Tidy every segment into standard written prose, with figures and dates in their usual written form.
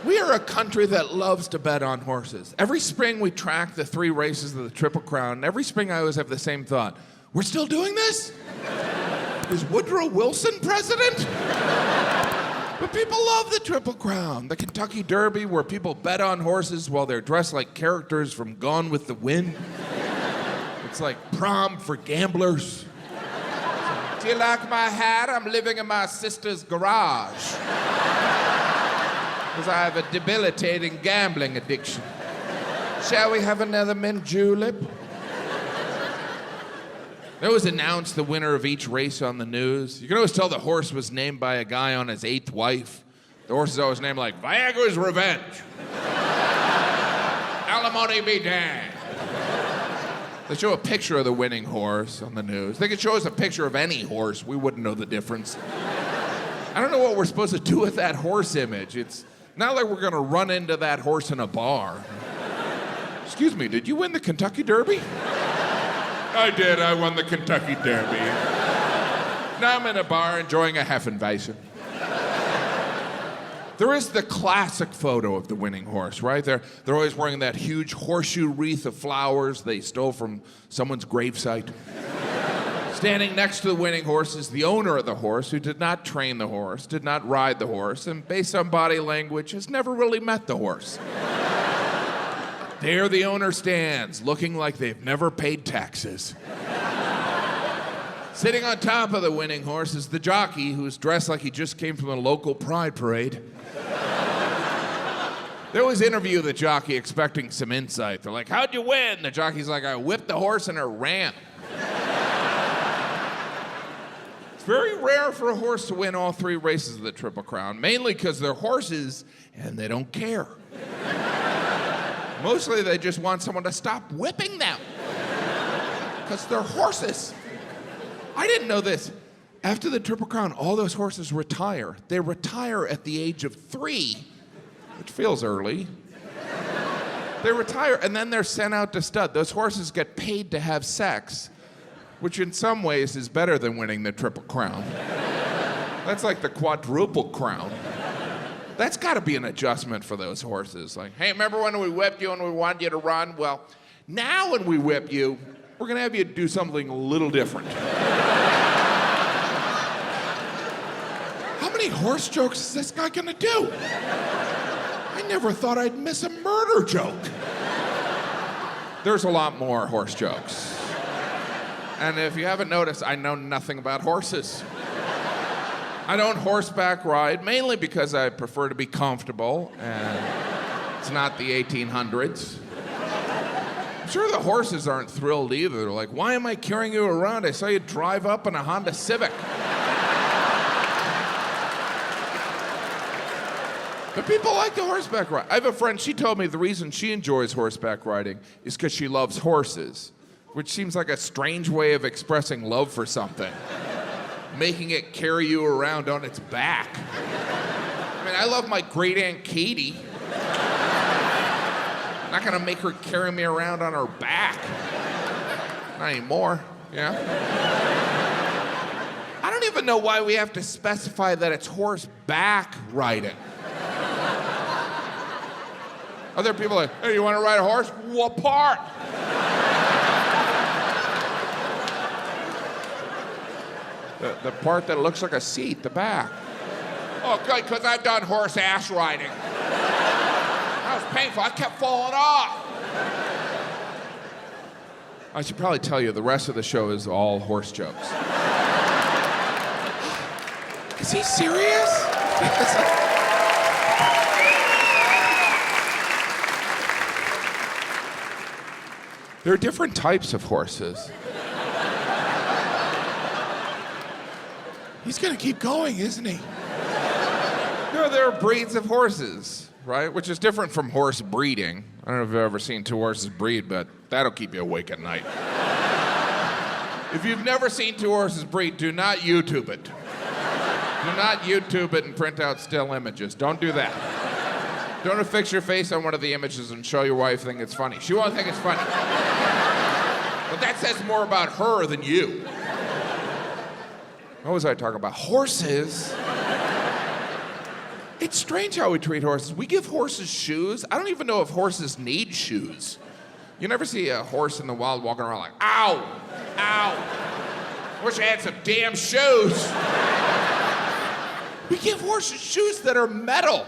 We are a country that loves to bet on horses. Every spring we track the 3 races of the Triple Crown, and every spring I always have the same thought. We're still doing this? Is Woodrow Wilson president? But people love the Triple Crown. The Kentucky Derby, where people bet on horses while they're dressed like characters from Gone with the Wind. It's like prom for gamblers. Do you like my hat? I'm living in my sister's garage. Because I have a debilitating gambling addiction. Shall we have another mint julep? They always announce the winner of each race on the news. You can always tell the horse was named by a guy on his 8th wife. The horse is always named like Viagra's Revenge. Alimony be damned. They show a picture of the winning horse on the news. They could show us a picture of any horse. We wouldn't know the difference. I don't know what we're supposed to do with that horse image. It's not like we're going to run into that horse in a bar. Excuse me, did you win the Kentucky Derby? I did. I won the Kentucky Derby. Now I'm in a bar enjoying a Hefeweizen. There is the classic photo of the winning horse, right? They're always wearing that huge horseshoe wreath of flowers they stole from someone's gravesite. Standing next to the winning horse is the owner of the horse, who did not train the horse, did not ride the horse, and based on body language, has never really met the horse. There the owner stands, looking like they've never paid taxes. Sitting on top of the winning horse is the jockey, who's dressed like he just came from a local pride parade. They always interview the jockey expecting some insight. They're like, how'd you win? The jockey's like, I whipped the horse and it ran. It's very rare for a horse to win all 3 races of the Triple Crown, mainly because they're horses and they don't care. Mostly they just want someone to stop whipping them. Because they're horses. I didn't know this. After the Triple Crown, all those horses retire. They retire at the age of 3, which feels early. They retire and then they're sent out to stud. Those horses get paid to have sex, which in some ways is better than winning the Triple Crown. That's like the quadruple crown. That's got to be an adjustment for those horses. Like, hey, remember when we whipped you and we wanted you to run? Well, now when we whip you, we're going to have you do something a little different. How many horse jokes is this guy going to do? I never thought I'd miss a murder joke. There's a lot more horse jokes. And if you haven't noticed, I know nothing about horses. I don't horseback ride, mainly because I prefer to be comfortable, and it's not the 1800s. I'm sure the horses aren't thrilled either. They're like, why am I carrying you around? I saw you drive up in a Honda Civic. But people like the horseback ride. I have a friend, she told me the reason she enjoys horseback riding is because she loves horses, which seems like a strange way of expressing love for something. Making it carry you around on its back. I mean, I love my great Aunt Katie. I'm not gonna make her carry me around on her back. Not anymore, yeah? I don't even know why we have to specify that it's horseback riding. Other people are like, hey, you wanna ride a horse? What part? The part that looks like a seat, the back. Oh, good, because I've done horse ass riding. That was painful. I kept falling off. I should probably tell you, the rest of the show is all horse jokes. Is he serious? There are different types of horses. He's gonna keep going, isn't he? No, there are breeds of horses, right? Which is different from horse breeding. I don't know if you've ever seen 2 horses breed, but that'll keep you awake at night. If you've never seen 2 horses breed, do not YouTube it. Do not YouTube it and print out still images. Don't do that. Don't affix your face on one of the images and show your wife think it's funny. She won't think it's funny. But that says more about her than you. What was I talking about? Horses. It's strange how we treat horses. We give horses shoes. I don't even know if horses need shoes. You never see a horse in the wild walking around like, ow, ow. Wish I had some damn shoes. We give horses shoes that are metal.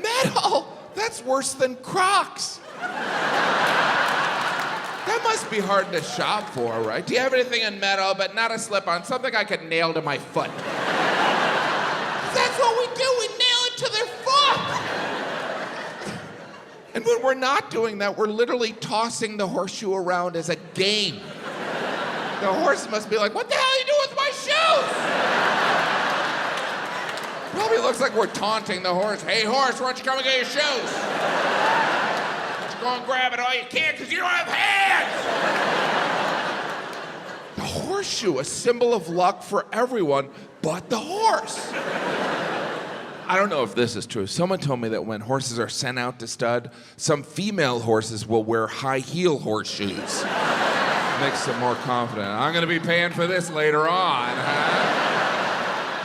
Metal? That's worse than Crocs. That must be hard to shop for, right? Do you have anything in metal, but not a slip-on? Something I could nail to my foot. That's what we do. We nail it to their foot. And when we're not doing that, we're literally tossing the horseshoe around as a game. The horse must be like, what the hell are you doing with my shoes? Probably looks like we're taunting the horse. Hey, horse, why don't you come and get your shoes? Go and grab it all you can because you don't have hands! The horseshoe, a symbol of luck for everyone but the horse. I don't know if this is true. Someone told me that when horses are sent out to stud, some female horses will wear high heel horseshoes. Makes them more confident. I'm gonna be paying for this later on, huh?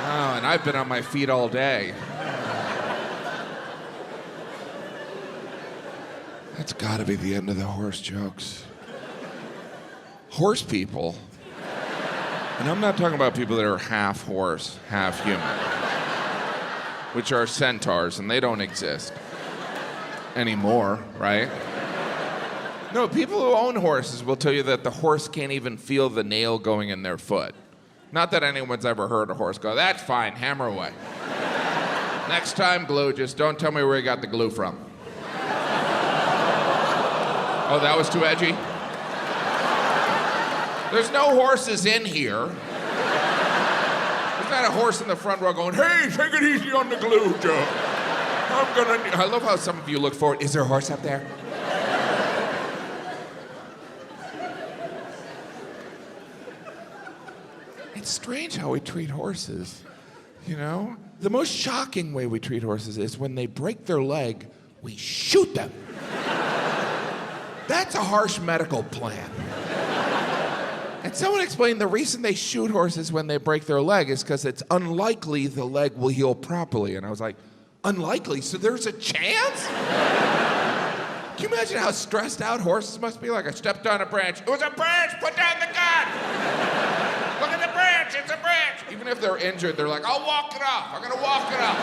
Oh, and I've been on my feet all day. That's gotta be the end of the horse jokes. Horse people, and I'm not talking about people that are half horse, half human, which are centaurs, and they don't exist anymore, right? No, people who own horses will tell you that the horse can't even feel the nail going in their foot. Not that anyone's ever heard a horse go, that's fine, hammer away. Next time, glue, just don't tell me where you got the glue from. Oh, that was too edgy? There's no horses in here. There's not a horse in the front row going, hey, take it easy on the glue, Joe. I love how some of you look forward. Is there a horse up there? It's strange how we treat horses, you know? The most shocking way we treat horses is when they break their leg, we shoot them. That's a harsh medical plan. And someone explained the reason they shoot horses when they break their leg is because it's unlikely the leg will heal properly. And I was like, unlikely? So there's a chance? Can you imagine how stressed out horses must be? Like, I stepped on a branch. It was a branch! Put down the gun! Look at the branch! It's a branch! Even if they're injured, they're like, I'll walk it off. I'm gonna walk it off.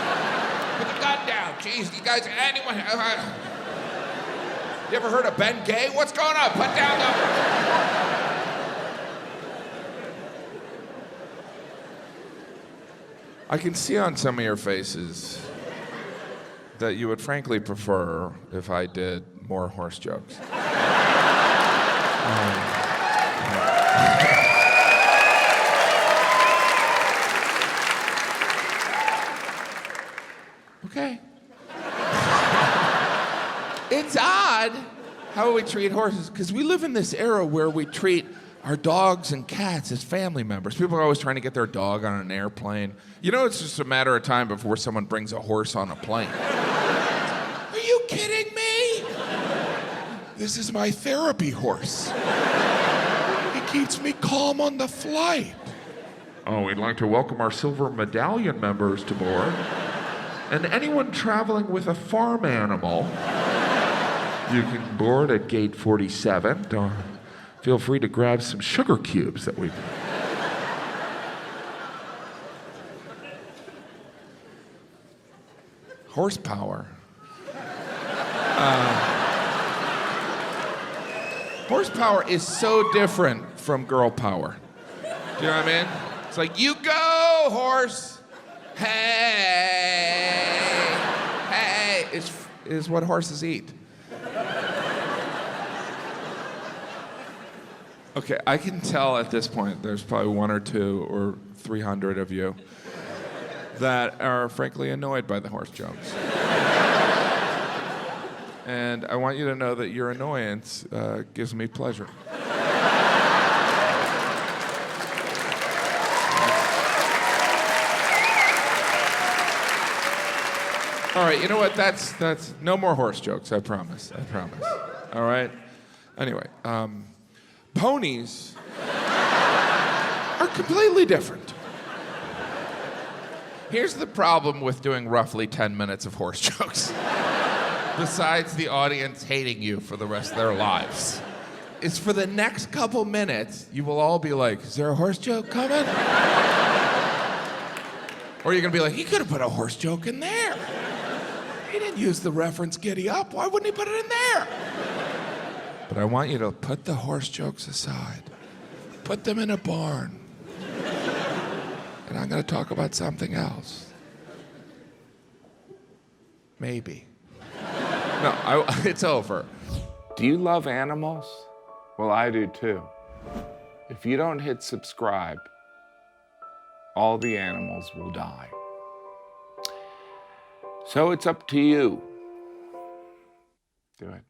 Put the gun down. Jeez, you guys, anyone... You ever heard of Ben Gay? What's going on? Put down the... I can see on some of your faces that you would frankly prefer if I did more horse jokes. Okay. It's odd how we treat horses, because we live in this era where we treat our dogs and cats as family members. People are always trying to get their dog on an airplane. You know, it's just a matter of time before someone brings a horse on a plane. Are you kidding me? This is my therapy horse. He keeps me calm on the flight. Oh, we'd like to welcome our silver medallion members to board. And anyone traveling with a farm animal, you can board at gate 47. Feel free to grab some sugar cubes that we've... Horsepower. Horsepower is so different from girl power. Do you know what I mean? It's like, you go, horse. Hey, hey, is what horses eat. Okay, I can tell at this point there's probably 1 or 2 or 300 of you that are frankly annoyed by the horse jokes. And I want you to know that your annoyance gives me pleasure. All right, you know what? That's no more horse jokes, I promise. I promise. All right? Anyway, ponies are completely different. Here's the problem with doing roughly 10 minutes of horse jokes. Besides the audience hating you for the rest of their lives. Is for the next couple minutes, you will all be like, is there a horse joke coming? Or you're gonna be like, he could have put a horse joke in there. He didn't use the reference giddy up. Why wouldn't he put it in there? But I want you to put the horse jokes aside. Put them in a barn. And I'm gonna talk about something else. Maybe. No, it's over. Do you love animals? Well, I do too. If you don't hit subscribe, all the animals will die. So it's up to you. Do it.